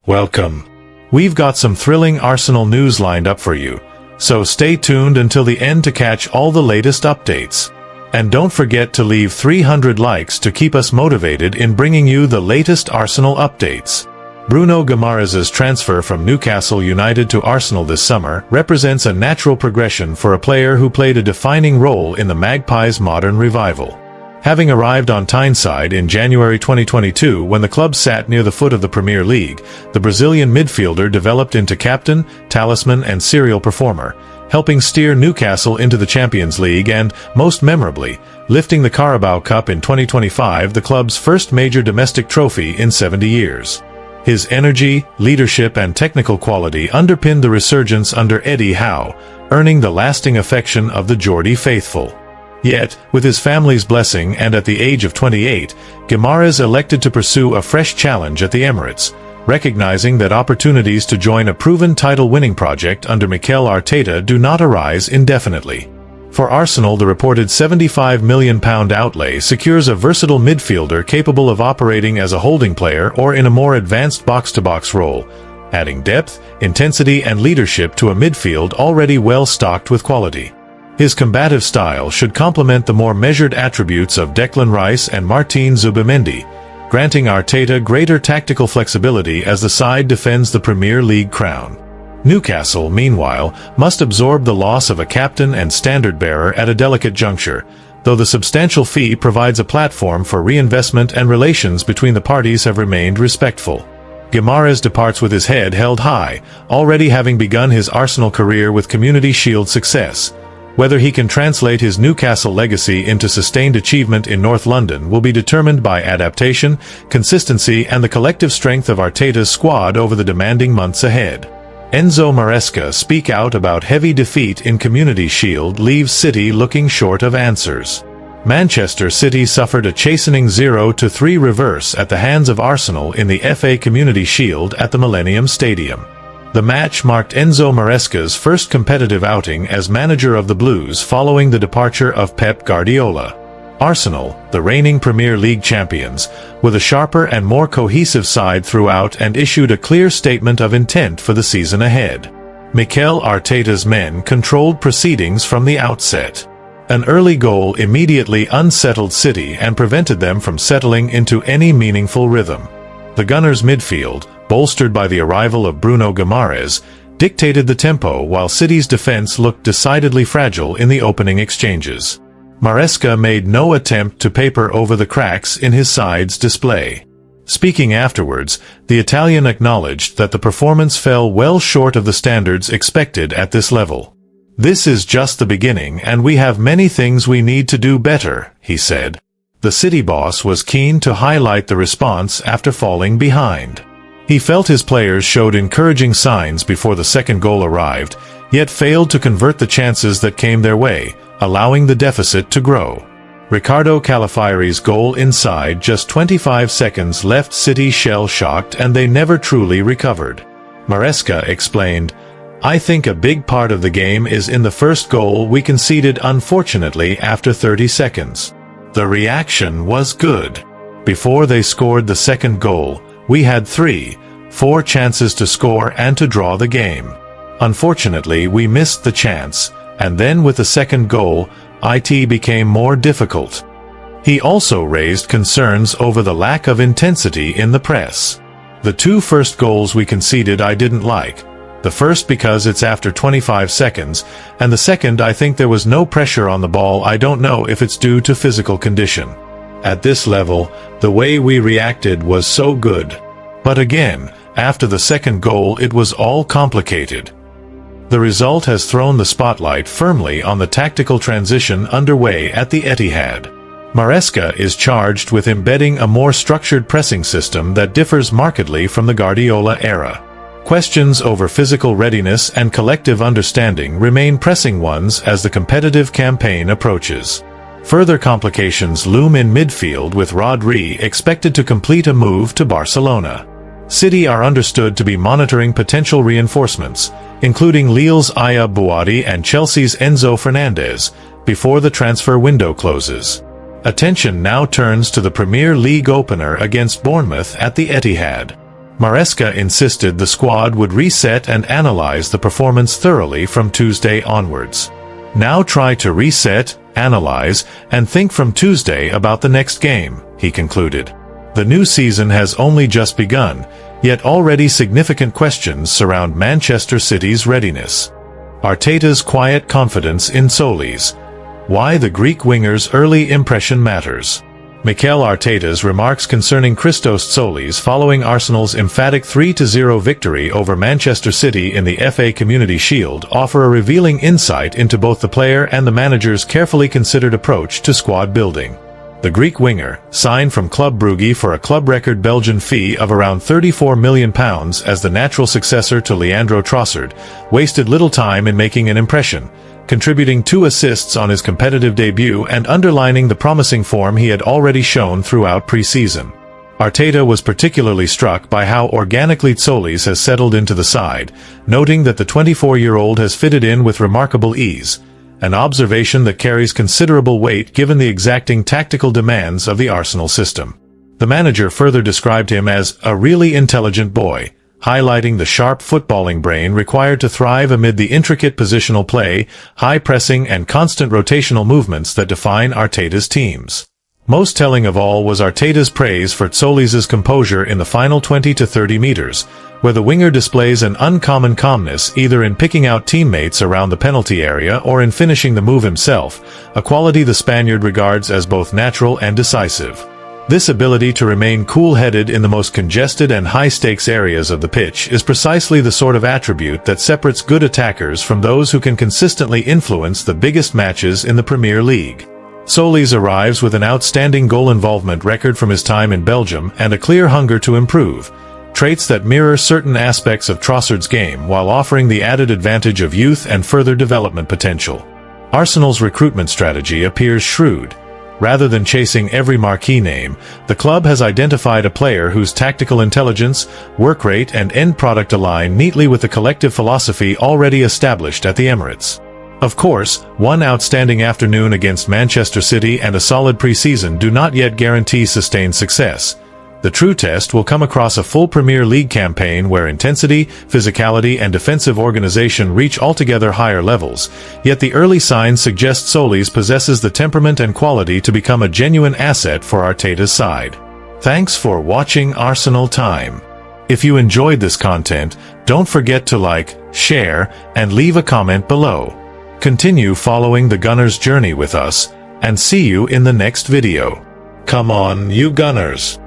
Welcome. We've got some thrilling Arsenal news lined up for you, so stay tuned until the end to catch all the latest updates. And don't forget to leave 300 likes to keep us motivated in bringing you the latest Arsenal updates. Bruno Guimaraes' transfer from Newcastle United to Arsenal this summer represents a natural progression for a player who played a defining role in the Magpies' modern revival. Having arrived on Tyneside in January 2022 when the club sat near the foot of the Premier League, the Brazilian midfielder developed into captain, talisman and serial performer, helping steer Newcastle into the Champions League and, most memorably, lifting the Carabao Cup in 2025, the club's first major domestic trophy in 70 years. His energy, leadership and technical quality underpinned the resurgence under Eddie Howe, earning the lasting affection of the Geordie faithful. Yet, with his family's blessing and at the age of 28, Guimaraes elected to pursue a fresh challenge at the Emirates, recognizing that opportunities to join a proven title-winning project under Mikel Arteta do not arise indefinitely. For Arsenal, the reported £75 million outlay secures a versatile midfielder capable of operating as a holding player or in a more advanced box-to-box role, adding depth, intensity and leadership to a midfield already well stocked with quality. His combative style should complement the more measured attributes of Declan Rice and Martin Zubimendi, granting Arteta greater tactical flexibility as the side defends the Premier League crown. Newcastle, meanwhile, must absorb the loss of a captain and standard-bearer at a delicate juncture, though the substantial fee provides a platform for reinvestment and relations between the parties have remained respectful. Guimaraes departs with his head held high, already having begun his Arsenal career with Community Shield success. Whether he can translate his Newcastle legacy into sustained achievement in North London will be determined by adaptation, consistency and the collective strength of Arteta's squad over the demanding months ahead. Enzo Maresca speak out about heavy defeat in Community Shield leaves City looking short of answers. Manchester City suffered a chastening 0-3 reverse at the hands of Arsenal in the FA Community Shield at the Millennium Stadium. The match marked Enzo Maresca's first competitive outing as manager of the Blues following the departure of Pep Guardiola. Arsenal, the reigning Premier League champions, with a sharper and more cohesive side throughout and issued a clear statement of intent for the season ahead. Mikel Arteta's men controlled proceedings from the outset. An early goal immediately unsettled City and prevented them from settling into any meaningful rhythm. The Gunners' midfield, bolstered by the arrival of Bruno Guimaraes, dictated the tempo while City's defense looked decidedly fragile in the opening exchanges. Maresca made no attempt to paper over the cracks in his side's display. Speaking afterwards, the Italian acknowledged that the performance fell well short of the standards expected at this level. "This is just the beginning and we have many things we need to do better," he said. The City boss was keen to highlight the response after falling behind. He felt his players showed encouraging signs before the second goal arrived, yet failed to convert the chances that came their way, allowing the deficit to grow. Ricardo Calafiori's goal inside just 25 seconds left City shell-shocked and they never truly recovered. Maresca explained, "I think a big part of the game is in the first goal we conceded unfortunately after 30 seconds. The reaction was good. Before they scored the second goal, we had 3-4 chances to score and to draw the game. Unfortunately, we missed the chance, and then with the second goal, it became more difficult." He also raised concerns over the lack of intensity in the press. "The two first goals we conceded I didn't like. The first because it's after 25 seconds, and the second I think there was no pressure on the ball. I don't know if it's due to physical condition. At this level, the way we reacted was so good. But again, after the second goal it was all complicated." The result has thrown the spotlight firmly on the tactical transition underway at the Etihad. Maresca is charged with embedding a more structured pressing system that differs markedly from the Guardiola era. Questions over physical readiness and collective understanding remain pressing ones as the competitive campaign approaches. Further complications loom in midfield with Rodri expected to complete a move to Barcelona. City are understood to be monitoring potential reinforcements, including Lille's Aya Bouadi and Chelsea's Enzo Fernandez, before the transfer window closes. Attention now turns to the Premier League opener against Bournemouth at the Etihad. Maresca insisted the squad would reset and analyze the performance thoroughly from Tuesday onwards. Now try to reset, analyze, and think from Tuesday about the next game, he concluded. The new season has only just begun, yet already significant questions surround Manchester City's readiness. Arteta's quiet confidence in Solis. Why the Greek winger's early impression matters. Mikel Arteta's remarks concerning Christos Solis following Arsenal's emphatic 3-0 victory over Manchester City in the FA Community Shield offer a revealing insight into both the player and the manager's carefully considered approach to squad building. The Greek winger, signed from Club Brugge for a club record Belgian fee of around £34 million as the natural successor to Leandro Trossard, wasted little time in making an impression, contributing 2 assists on his competitive debut and underlining the promising form he had already shown throughout pre-season. Arteta was particularly struck by how organically Solis has settled into the side, noting that the 24-year-old has fitted in with remarkable ease, an observation that carries considerable weight given the exacting tactical demands of the Arsenal system. The manager further described him as a really intelligent boy, highlighting the sharp footballing brain required to thrive amid the intricate positional play, high pressing and constant rotational movements that define Arteta's teams. Most telling of all was Arteta's praise for Solis' composure in the final 20 to 30 meters, where the winger displays an uncommon calmness either in picking out teammates around the penalty area or in finishing the move himself, a quality the Spaniard regards as both natural and decisive. This ability to remain cool-headed in the most congested and high-stakes areas of the pitch is precisely the sort of attribute that separates good attackers from those who can consistently influence the biggest matches in the Premier League. Solis arrives with an outstanding goal involvement record from his time in Belgium and a clear hunger to improve, traits that mirror certain aspects of Trossard's game while offering the added advantage of youth and further development potential. Arsenal's recruitment strategy appears shrewd. Rather than chasing every marquee name, the club has identified a player whose tactical intelligence, work rate and end product align neatly with the collective philosophy already established at the Emirates. Of course, one outstanding afternoon against Manchester City and a solid pre-season do not yet guarantee sustained success. The true test will come across a full Premier League campaign where intensity, physicality and defensive organization reach altogether higher levels, yet the early signs suggest Solis possesses the temperament and quality to become a genuine asset for Arteta's side. Thanks for watching Arsenal Time. If you enjoyed this content, don't forget to like, share, and leave a comment below. Continue following the Gunners' journey with us, and see you in the next video. Come on, you Gunners!